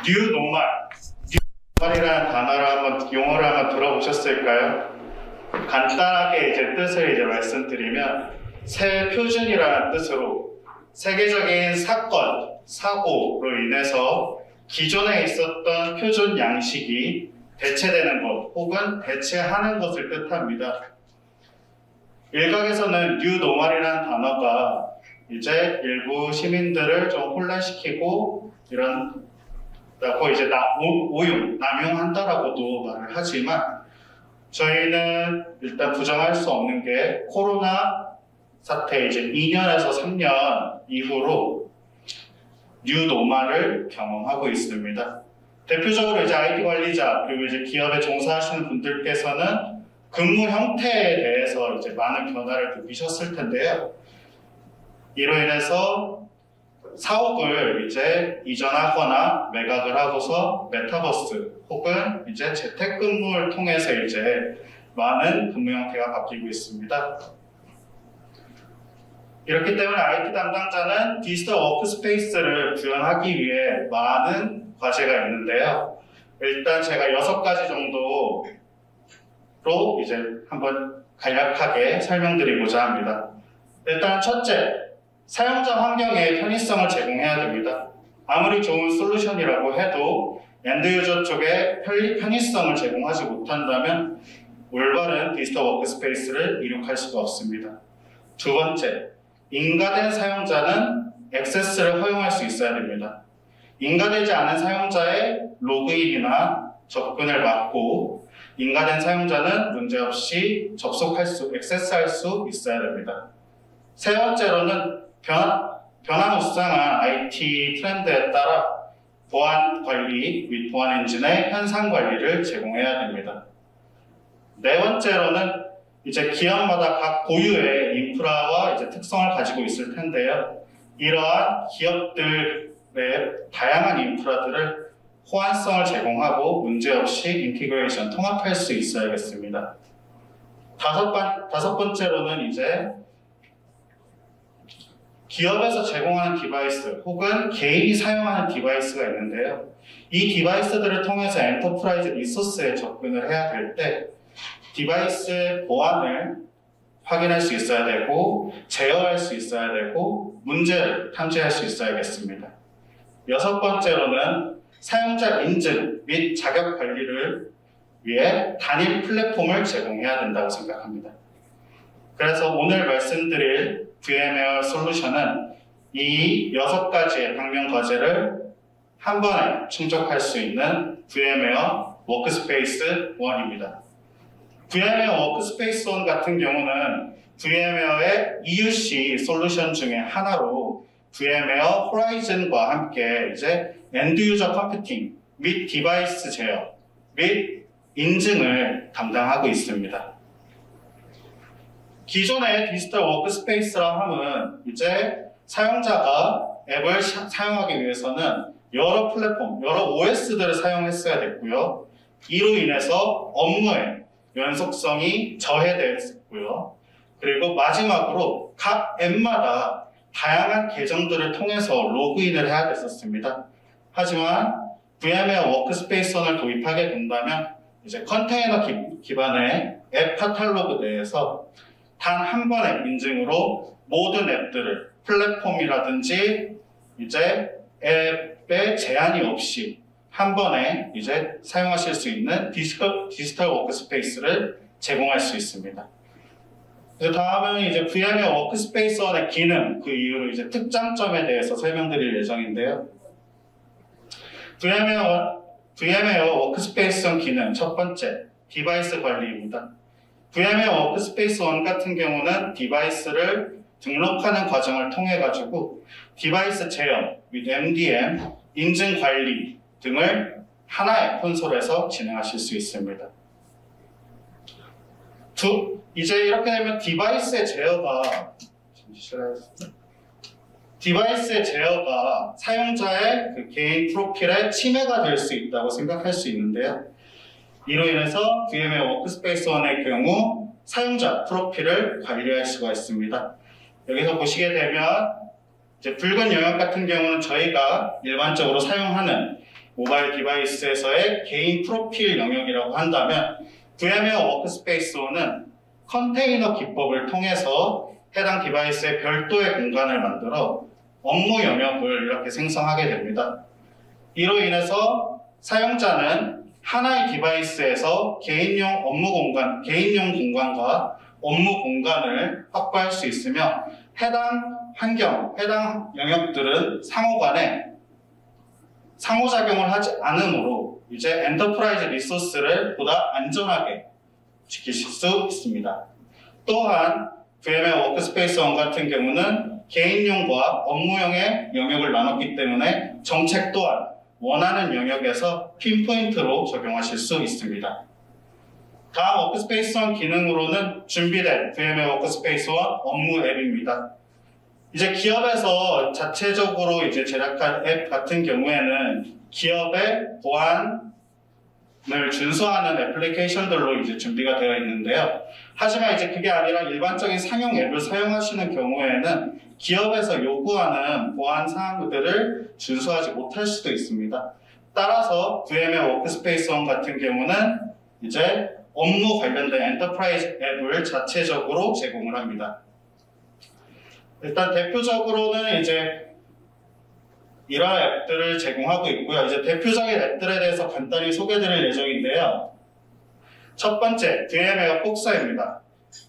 뉴 노멀, 뉴노멀이라는 단어를 용어를 한번 들어보셨을까요? 간단하게 이제 뜻을 이제 말씀드리면 새 표준이라는 뜻으로 세계적인 사건, 사고로 인해서 기존에 있었던 표준 양식이 대체되는 것 혹은 대체하는 것을 뜻합니다. 일각에서는 뉴 노멀이라는 단어가 이제 일부 시민들을 좀 혼란시키고 이런 거의 이제 남용한다라고도 말을 하지만 저희는 일단 부정할 수 없는 게 코로나 사태 이제 2년에서 3년 이후로 뉴 노멀을 경험하고 있습니다. 대표적으로 이제 IT 관리자 그리고 이제 기업에 종사하시는 분들께서는 근무 형태에 대해서 이제 많은 변화를 느끼셨을 텐데요. 이로 인해서 사옥을 이제 이전하거나 매각을 하고서 메타버스 혹은 이제 재택근무를 통해서 이제 많은 근무 형태가 바뀌고 있습니다. 이렇기 때문에 IT 담당자는 디지털 워크스페이스를 구현하기 위해 많은 과제가 있는데요. 일단 제가 6가지 정도로 이제 한번 간략하게 설명드리고자 합니다. 일단 첫째, 사용자 환경의 편의성을 제공해야 됩니다. 아무리 좋은 솔루션이라고 해도 엔드유저 쪽에 편의성을 제공하지 못한다면 올바른 디지털 워크스페이스를 이룩할 수가 없습니다. 두 번째, 인가된 사용자는 액세스를 허용할 수 있어야 됩니다. 인가되지 않은 사용자의 로그인이나 접근을 막고 인가된 사용자는 문제없이 액세스할 수 있어야 됩니다. 세 번째로는 변화무쌍한 IT 트렌드에 따라 보안 관리 및 보안 엔진의 현상 관리를 제공해야 됩니다. 네 번째로는 이제 기업마다 각 고유의 인프라와 이제 특성을 가지고 있을 텐데요. 이러한 기업들의 다양한 인프라들을 호환성을 제공하고 문제없이 인티그레이션, 통합할 수 있어야겠습니다. 다섯 번째로는 이제 기업에서 제공하는 디바이스 혹은 개인이 사용하는 디바이스가 있는데요. 이 디바이스들을 통해서 엔터프라이즈 리소스에 접근을 해야 될 때 디바이스의 보안을 확인할 수 있어야 되고 제어할 수 있어야 되고 문제를 탐지할 수 있어야겠습니다. 여섯 번째로는 사용자 인증 및 자격 관리를 위해 단일 플랫폼을 제공해야 된다고 생각합니다. 그래서 오늘 말씀드릴 VMware 솔루션은 이 6가지의 방면 과제를 한 번에 충족할 수 있는 VMware 워크스페이스 1입니다. VMware 워크스페이스 1 같은 경우는 VMware의 EUC 솔루션 중에 하나로 VMware 호라이즌과 함께 이제 엔드유저 컴퓨팅 및 디바이스 제어 및 인증을 담당하고 있습니다. 기존의 디지털 워크스페이스라 함은 이제 사용자가 앱을 사용하기 위해서는 여러 플랫폼, 여러 OS들을 사용했어야 됐고요. 이로 인해서 업무의 연속성이 저해됐고요. 그리고 마지막으로 각 앱마다 다양한 계정들을 통해서 로그인을 해야 됐었습니다. 하지만 VMware 워크스페이스 1을 도입하게 된다면 이제 컨테이너 기반의 앱 카탈로그 내에서 단 한 번의 인증으로 모든 앱들을 플랫폼이라든지 이제 앱에 제한이 없이 한 번에 이제 사용하실 수 있는 디지털 워크스페이스를 제공할 수 있습니다. 다음은 이제 VMware 워크스페이스 1의 기능, 그 이후로 이제 특장점에 대해서 설명드릴 예정인데요. VMware 워크스페이스 1 기능 첫 번째, 디바이스 관리입니다. VMware 워크스페이스 1 같은 경우는 디바이스를 등록하는 과정을 통해 가지고 디바이스 제어 및 MDM, 인증 관리 등을 하나의 콘솔에서 진행하실 수 있습니다. 이제 이렇게 되면 디바이스의 제어가 사용자의 그 개인 프로필에 침해가 될 수 있다고 생각할 수 있는데요. 이로 인해서 VMware 워크스페이스 1의 경우 사용자 프로필을 관리할 수가 있습니다. 여기서 보시게 되면 이제 붉은 영역 같은 경우는 저희가 일반적으로 사용하는 모바일 디바이스에서의 개인 프로필 영역이라고 한다면 VMware 워크스페이스O는 컨테이너 기법을 통해서 해당 디바이스에 별도의 공간을 만들어 업무 영역을 이렇게 생성하게 됩니다. 이로 인해서 사용자는 하나의 디바이스에서 개인용 공간과 업무 공간을 확보할 수 있으며 해당 환경, 해당 영역들은 상호작용을 하지 않으므로 이제 엔터프라이즈 리소스를 보다 안전하게 지키실 수 있습니다. 또한 VMware 워크스페이스1 같은 경우는 개인용과 업무용의 영역을 나눴기 때문에 정책 또한 원하는 영역에서 핀포인트로 적용하실 수 있습니다. 다음 워크스페이스1 기능으로는 준비된 VMware 워크스페이스1 업무 앱입니다. 이제 기업에서 자체적으로 이제 제작한 앱 같은 경우에는 기업의 보안을 준수하는 애플리케이션들로 이제 준비가 되어 있는데요. 하지만 이제 그게 아니라 일반적인 상용 앱을 사용하시는 경우에는 기업에서 요구하는 보안 사항들을 준수하지 못할 수도 있습니다. 따라서 VMware 워크스페이스1 같은 경우는 이제 업무 관련된 엔터프라이즈 앱을 자체적으로 제공을 합니다. 일단 대표적으로는 이제 이러한 앱들을 제공하고 있고요. 이제 대표적인 앱들에 대해서 간단히 소개드릴 예정인데요. 첫 번째, VMware 복사입니다.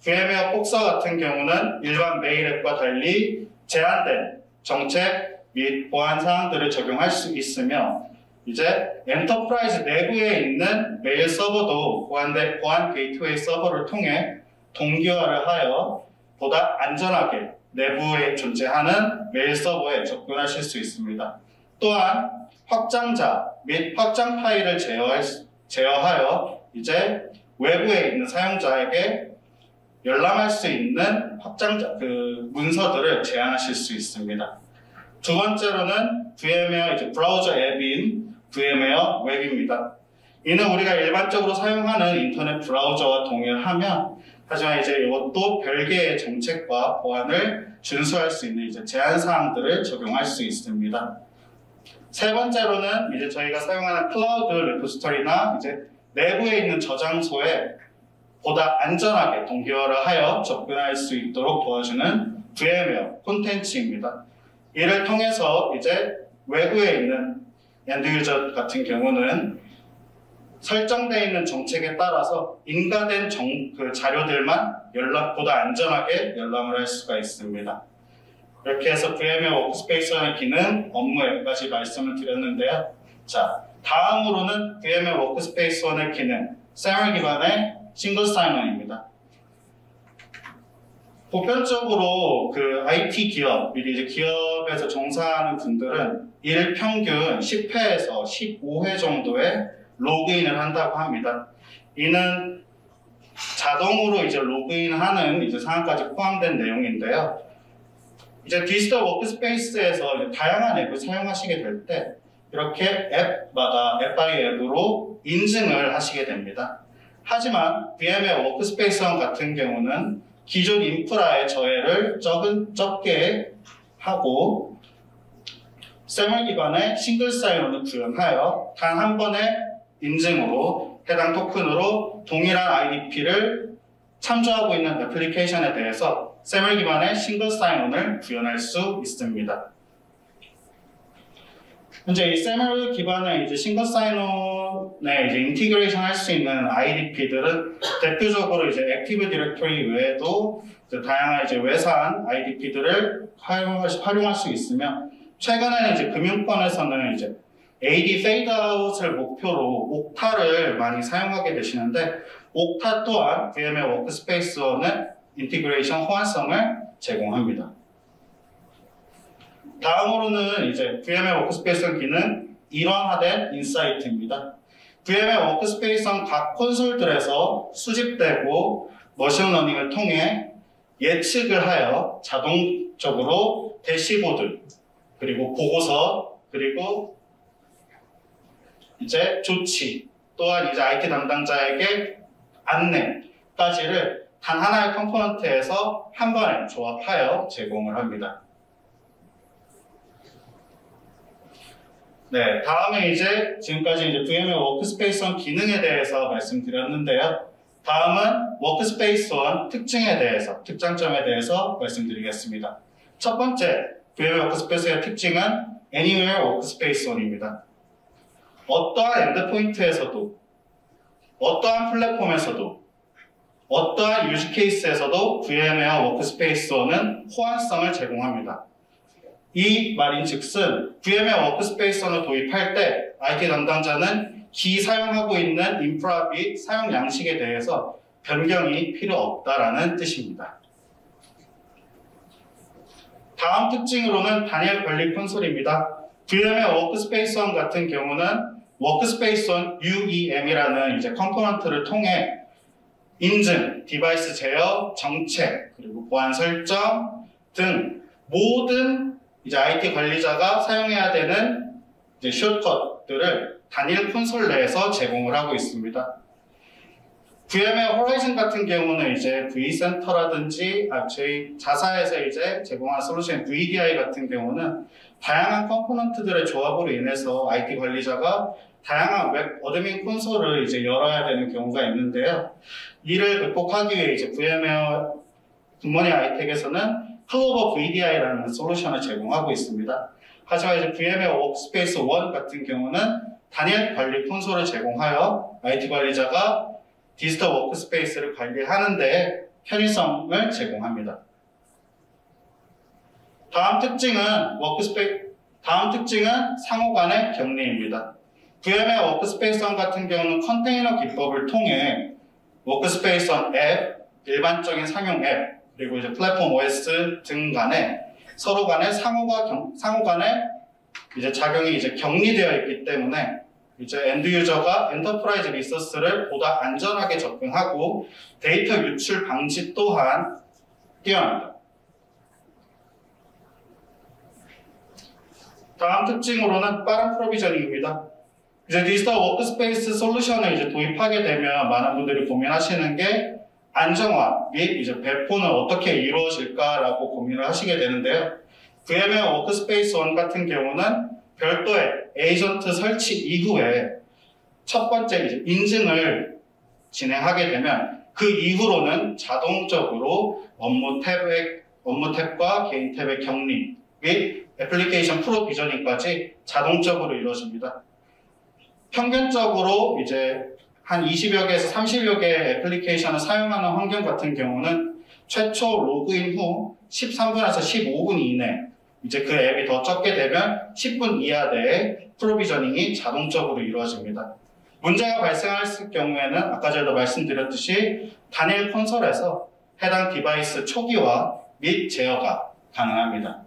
VMware 복사 같은 경우는 일반 메일 앱과 달리 제한된 정책 및 보안 사항들을 적용할 수 있으며 이제 엔터프라이즈 내부에 있는 메일 서버도 보안 게이트웨이 서버를 통해 동기화를 하여 보다 안전하게 내부에 존재하는 메일 서버에 접근하실 수 있습니다. 또한 확장자 및 확장 파일을 제어하여 이제 외부에 있는 사용자에게 열람할 수 있는 문서들을 제한하실 수 있습니다. 두 번째로는 VMware 이제 브라우저 앱인 VMware 웹입니다. 이는 우리가 일반적으로 사용하는 인터넷 브라우저와 동일하며 하지만 이제 이것도 별개의 정책과 보안을 준수할 수 있는 이제 제한 사항들을 적용할 수 있습니다. 세 번째로는 이제 저희가 사용하는 클라우드 레포지터리나 이제 내부에 있는 저장소에 보다 안전하게 동기화를 하여 접근할 수 있도록 도와주는 VMware 콘텐츠입니다. 이를 통해서 이제 외부에 있는 엔드 유저 같은 경우는 설정되어 있는 정책에 따라서 인가된 자료들만 보다 안전하게 열람을 할 수가 있습니다. 이렇게 해서 VMware 워크스페이스의 기능, 업무 앱까지 말씀을 드렸는데요. 자, 다음으로는 VMware 워크스페이스1의 기능, SAML 기반의 싱글 사인원입니다. 보편적으로 IT 기업, 이제 기업에서 종사하는 분들은 일 평균 10회에서 15회 정도의 로그인을 한다고 합니다. 이는 자동으로 이제 로그인하는 이제 상황까지 포함된 내용인데요. 이제 디지털 워크스페이스에서 이제 다양한 앱을 사용하시게 될 때 이렇게 앱마다 앱 바이 앱으로 인증을 하시게 됩니다. 하지만 VMware 워크스페이스1 같은 경우는 기존 인프라의 저해를 적게 하고 SAML 기반의 싱글 사인온을 구현하여 단 한 번의 인증으로 해당 토큰으로 동일한 IDP를 참조하고 있는 애플리케이션에 대해서 SAML 기반의 싱글 사인온을 구현할 수 있습니다. 현재 이 SAML 기반의 이제 싱글 사인온에 이제 인티그레이션 할 수 있는 IDP들은 대표적으로 이제 액티브 디렉토리 외에도 다양한 이제 외산 IDP들을 활용할 수 있으며 최근에는 이제 금융권에서는 이제 AD 페이드아웃을 목표로 옥타를 많이 사용하게 되시는데 옥타 또한 VMware 워크스페이스원의 인티그레이션 호환성을 제공합니다. 다음으로는 이제 VMware 워크스페이스원 기능 일원화된 인사이트입니다. VMware 워크스페이스원 각 콘솔들에서 수집되고 머신러닝을 통해 예측을 하여 자동적으로 대시보드 그리고 보고서 그리고 이제 조치 또한 이제 IT 담당자에게 안내까지를 단 하나의 컴포넌트에서 한 번에 조합하여 제공을 합니다. 네, 다음에 이제 지금까지 이제 VMware 워크스페이스1 기능에 대해서 말씀드렸는데요. 다음은 워크스페이스1 특징에 대해서, 특장점에 대해서 말씀드리겠습니다. 첫 번째, VMware 워크스페이스의 특징은 Anywhere 워크스페이스1입니다. 어떠한 엔드포인트에서도, 어떠한 플랫폼에서도, 어떠한 유즈 케이스에서도 VMware 워크스페이스1은 호환성을 제공합니다. 이 말인즉슨 VMware 워크스페이스1을 도입할 때 IT 담당자는 기 사용하고 있는 인프라 및 사용 양식에 대해서 변경이 필요 없다라는 뜻입니다. 다음 특징으로는 단일 관리 콘솔입니다. VMware 워크스페이스1 같은 경우는 워크스페이스1 UEM이라는 이제 컴포넌트를 통해 인증, 디바이스 제어, 정책, 그리고 보안 설정 등 모든 이제 IT 관리자가 사용해야 되는 이제 숏컷들을 단일 콘솔 내에서 제공을 하고 있습니다. VMware 호라이즌 같은 경우는 이제 vCenter라든지 저희 자사에서 이제 제공한 솔루션 VDI 같은 경우는 다양한 컴포넌트들의 조합으로 인해서 IT 관리자가 다양한 웹 어드민 콘솔을 이제 열어야 되는 경우가 있는데요. 이를 극복하기 위해 이제 VMware 굿모닝 아이텍에서는 클로버 VDI라는 솔루션을 제공하고 있습니다. 하지만 이제 VMware 워크스페이스 1 같은 경우는 단일 관리 콘솔을 제공하여 IT 관리자가 디지털 워크스페이스를 관리하는 데 편의성을 제공합니다. 다음 특징은 상호 간의 격리입니다. VMware 워크스페이스 1 같은 경우는 컨테이너 기법을 통해 워크스페이스 1 앱, 일반적인 상용 앱, 그리고 이제 플랫폼 OS 등 간에 서로 간에 상호 간에 이제 작용이 이제 격리되어 있기 때문에 이제 엔드 유저가 엔터프라이즈 리소스를 보다 안전하게 접근하고 데이터 유출 방지 또한 뛰어납니다. 다음 특징으로는 빠른 프로비저닝입니다. 이제 디지털 워크스페이스 솔루션을 이제 도입하게 되면 많은 분들이 고민하시는 게 안정화 및 이제 배포는 어떻게 이루어질까라고 고민을 하시게 되는데요. VMware 워크스페이스 1 같은 경우는 별도의 에이전트 설치 이후에 첫 번째 이제 인증을 진행하게 되면 그 이후로는 자동적으로 업무 탭과 개인 탭의 격리 및 애플리케이션 프로비저닝까지 자동적으로 이루어집니다. 평균적으로 이제 한 20여 개에서 30여 개의 애플리케이션을 사용하는 환경 같은 경우는 최초 로그인 후 13분에서 15분 이내, 이제 그 앱이 더 적게 되면 10분 이하 내에 프로비저닝이 자동적으로 이루어집니다. 문제가 발생했을 경우에는 아까 전에도 말씀드렸듯이 단일 콘솔에서 해당 디바이스 초기화 및 제어가 가능합니다.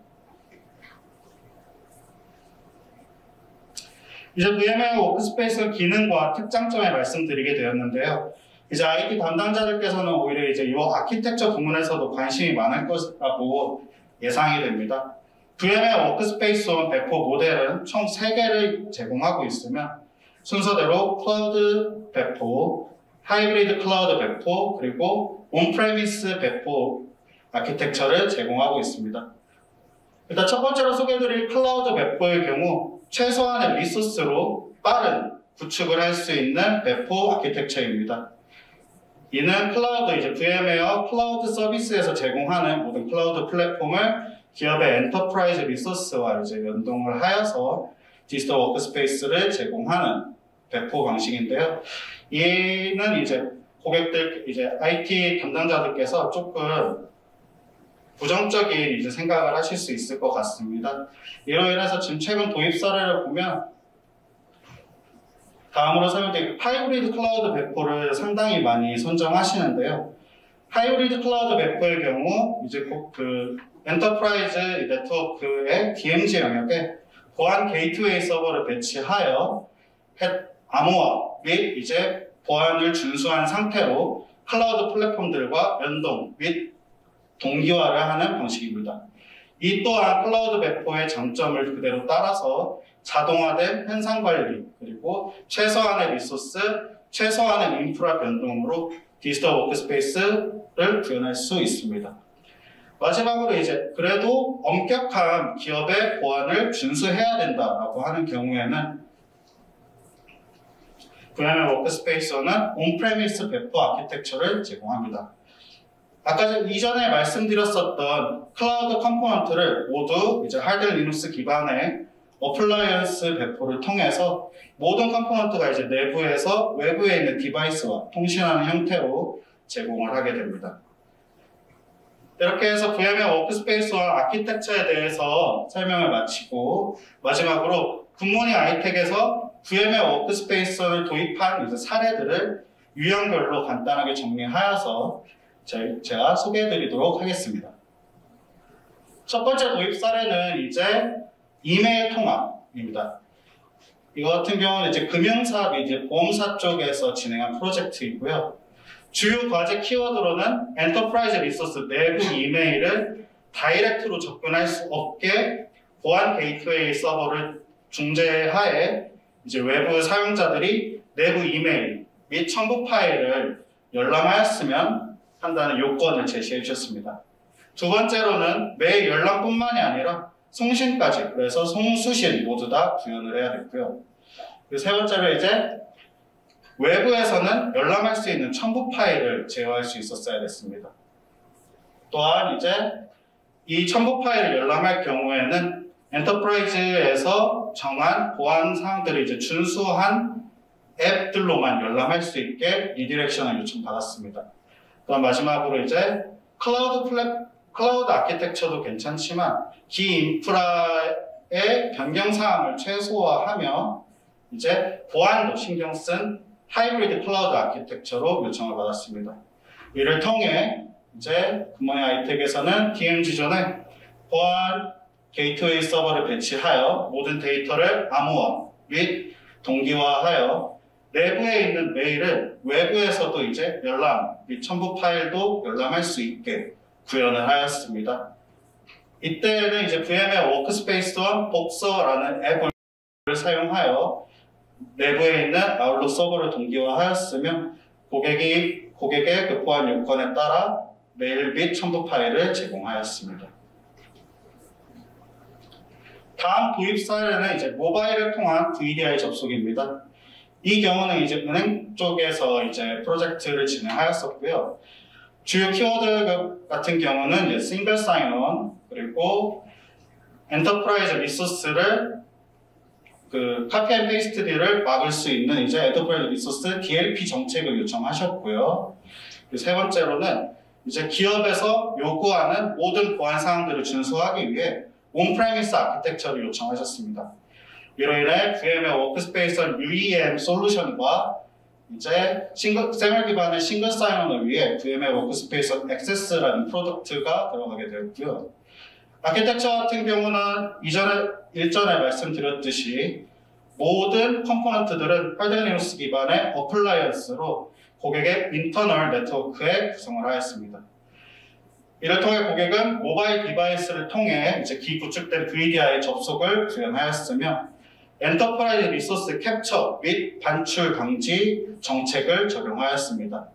이제 VMware 워크스페이스 기능과 특장점에 말씀드리게 되었는데요. 이제 IT 담당자들께서는 오히려 이제 이 아키텍처 부문에서도 관심이 많을 것이라고 예상이 됩니다. VMware 워크스페이스 1 배포 모델은 총 3개를 제공하고 있으며 순서대로 클라우드 배포, 하이브리드 클라우드 배포, 그리고 온프레미스 배포 아키텍처를 제공하고 있습니다. 일단 첫 번째로 소개해드릴 클라우드 배포의 경우 최소한의 리소스로 빠른 구축을 할 수 있는 배포 아키텍처입니다. 이는 클라우드, 이제 VM웨어 클라우드 서비스에서 제공하는 모든 클라우드 플랫폼을 기업의 엔터프라이즈 리소스와 이제 연동을 하여서 디지털 워크스페이스를 제공하는 배포 방식인데요. 이는 이제 고객들, 이제 IT 담당자들께서 조금 부정적인 이제 생각을 하실 수 있을 것 같습니다. 이로 인해서 지금 최근 도입 사례를 보면 다음으로 설명드릴 하이브리드 클라우드 배포를 상당히 많이 선정하시는데요. 하이브리드 클라우드 배포의 경우 이제 그 엔터프라이즈 네트워크의 DMZ 영역에 보안 게이트웨이 서버를 배치하여 암호화 및 이제 보안을 준수한 상태로 클라우드 플랫폼들과 연동 및 동기화를 하는 방식입니다. 이 또한 클라우드 배포의 장점을 그대로 따라서 자동화된 현상 관리, 그리고 최소한의 리소스, 최소한의 인프라 변동으로 디지털 워크스페이스를 구현할 수 있습니다. 마지막으로 이제 그래도 엄격한 기업의 보안을 준수해야 된다라고 하는 경우에는 VMware 워크스페이스는 온프레미스 배포 아키텍처를 제공합니다. 아까 이전에 말씀드렸었던 클라우드 컴포넌트를 모두 이제 하드 리눅스 기반의 어플라이언스 배포를 통해서 모든 컴포넌트가 이제 내부에서 외부에 있는 디바이스와 통신하는 형태로 제공을 하게 됩니다. 이렇게 해서 VMware 워크스페이스와 아키텍처에 대해서 설명을 마치고 마지막으로 굿모닝 아이텍에서 VMware 워크스페이스를 도입한 이제 사례들을 유형별로 간단하게 정리하여서 제가 소개해드리도록 하겠습니다. 첫 번째 도입 사례는 이제 이메일 통합입니다. 이거 같은 경우는 이제 금융사 및 보험사 쪽에서 진행한 프로젝트이고요. 주요 과제 키워드로는 엔터프라이즈 리소스 내부 이메일을 다이렉트로 접근할 수 없게 보안 게이트웨이 서버를 중재하에 이제 외부 사용자들이 내부 이메일 및 첨부 파일을 열람하였으면 한다는 요건을 제시해 주셨습니다. 두 번째로는 매일 열람뿐만이 아니라 송신까지, 그래서 송수신 모두 다 구현을 해야 됐고요. 그리고 세 번째로 이제 외부에서는 열람할 수 있는 첨부 파일을 제어할 수 있었어야 됐습니다. 또한 이제 이 첨부 파일을 열람할 경우에는 엔터프라이즈에서 정한 보안 사항들을 이제 준수한 앱들로만 열람할 수 있게 리디렉션을 요청받았습니다. 또한 마지막으로 이제 클라우드 아키텍처도 괜찮지만 기 인프라의 변경 사항을 최소화하며 이제 보안도 신경 쓴 하이브리드 클라우드 아키텍처로 요청을 받았습니다. 이를 통해 이제 굿모닝 아이텍에서는 DM 기존에 보안 게이트웨이 서버를 배치하여 모든 데이터를 암호화 및 동기화하여 내부에 있는 메일을 외부에서도 이제 열람 및 첨부 파일도 열람할 수 있게 구현을 하였습니다. 이때는 이제 VMware 워크스페이스와 복서라는 앱을 사용하여 내부에 있는 아웃룩 서버를 동기화하였으며 고객의 그 보안 요건에 따라 메일 및 첨부 파일을 제공하였습니다. 다음 도입 사례는 이제 모바일을 통한 VDI 접속입니다. 이 경우는 이제 은행 쪽에서 이제 프로젝트를 진행하였었고요. 주요 키워드 같은 경우는 이제 싱글 사인온 그리고 엔터프라이즈 리소스를 그 카피 앤 페이스트 딜을 막을 수 있는 이제 엔터프라이즈 리소스 DLP 정책을 요청하셨고요. 그리고 세 번째로는 이제 기업에서 요구하는 모든 보안 사항들을 준수하기 위해 온프레미스 아키텍처를 요청하셨습니다. 이로 인해 VMware 워크스페이스 UEM 솔루션과 이제 생활 기반의 싱글 사인온을 위해 VMware 워크스페이스 액세스라는 프로덕트가 들어가게 되었고요. 아키텍처 같은 경우는 일전에 말씀드렸듯이 모든 컴포넌트들은 하드 리눅스 기반의 어플라이언스로 고객의 인터널 네트워크에 구성을 하였습니다. 이를 통해 고객은 모바일 디바이스를 통해 이제 기구축된 VDI 접속을 구현하였으며 엔터프라이즈 리소스 캡처 및 반출 방지 정책을 적용하였습니다.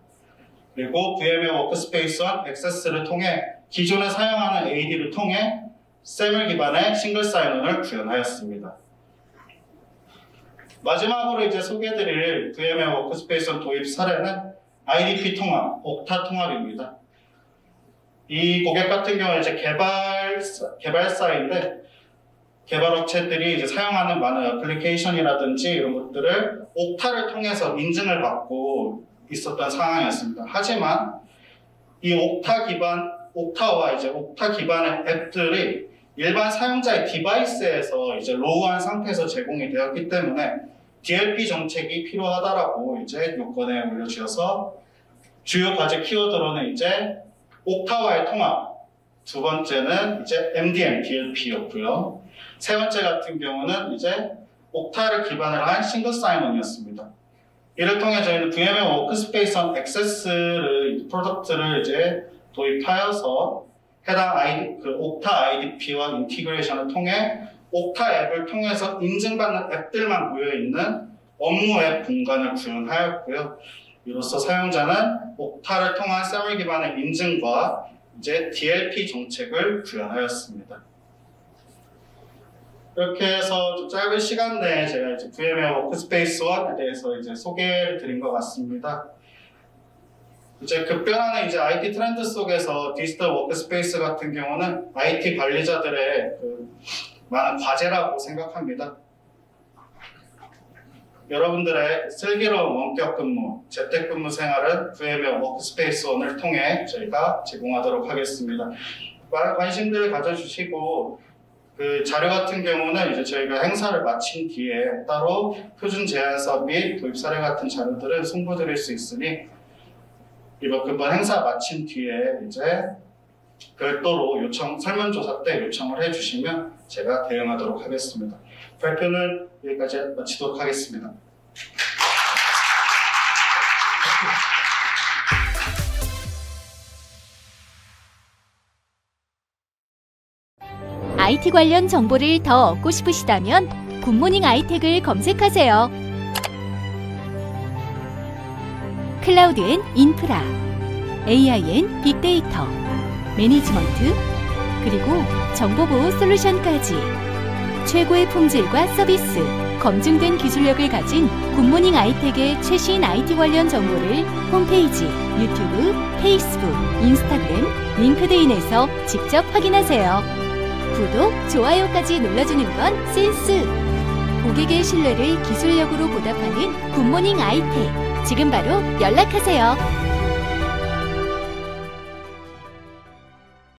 그리고 VMware 워크스페이스 액세스를 통해 기존에 사용하는 AD를 통해 SAML 기반의 싱글 사인온을 구현하였습니다. 마지막으로 이제 소개해드릴 VMware 워크스페이스 도입 사례는 IDP 통합, 옥타 통합입니다. 이 고객 같은 경우는 이제 개발사인데 개발업체들이 이제 사용하는 많은 애플리케이션이라든지 이런 것들을 옥타를 통해서 인증을 받고 있었던 상황이었습니다. 하지만 이 옥타와 이제 옥타 기반의 앱들이 일반 사용자의 디바이스에서 이제 로우한 상태에서 제공이 되었기 때문에 DLP 정책이 필요하다라고 이제 요건에 올려주셔서 주요 과제 키워드로는 이제 옥타와의 통합, 두 번째는 이제 MDM, DLP였고요. 세 번째 같은 경우는 이제 옥타를 기반으로 한 싱글 사인온이었습니다. 이를 통해 저희는 VMware 워크스페이스 액세스를 프로덕트를 이제 도입하여서 해당 옥타 IDP와 인티그레이션을 통해 옥타 앱을 통해서 인증받는 앱들만 모여있는 업무 앱 공간을 구현하였고요. 이로써 사용자는 옥타를 통한 SAML 기반의 인증과 이제 DLP 정책을 구현하였습니다. 이렇게 해서 좀 짧은 시간 내에 제가 이제 VMware 워크스페이스 1에 대해서 이제 소개를 드린 것 같습니다. 이제 급변하는 이제 IT 트렌드 속에서 디지털 워크스페이스 같은 경우는 IT 관리자들의 많은 과제라고 생각합니다. 여러분들의 슬기로운 원격 근무, 재택근무 생활은 VMware 워크스페이스 1을 통해 저희가 제공하도록 하겠습니다. 많은 관심들 가져주시고 그 자료 같은 경우는 이제 저희가 행사를 마친 뒤에 따로 표준 제안서 및 도입 사례 같은 자료들은 송부드릴 수 있으니 이번 행사 마친 뒤에 이제 별도로 설문조사 때 요청을 해주시면 제가 대응하도록 하겠습니다. 발표는 여기까지 마치도록 하겠습니다. IT 관련 정보를 더 얻고 싶으시다면 굿모닝 아이텍을 검색하세요. 클라우드 앤 인프라, AI 앤 빅데이터, 매니지먼트, 그리고 정보보호 솔루션까지 최고의 품질과 서비스, 검증된 기술력을 가진 굿모닝 아이텍의 최신 IT 관련 정보를 홈페이지, 유튜브, 페이스북, 인스타그램, 링크드인에서 직접 확인하세요. 구독, 좋아요까지 눌러주는 건 센스! 고객의 신뢰를 기술력으로 보답하는 굿모닝 아이텍. 지금 바로 연락하세요.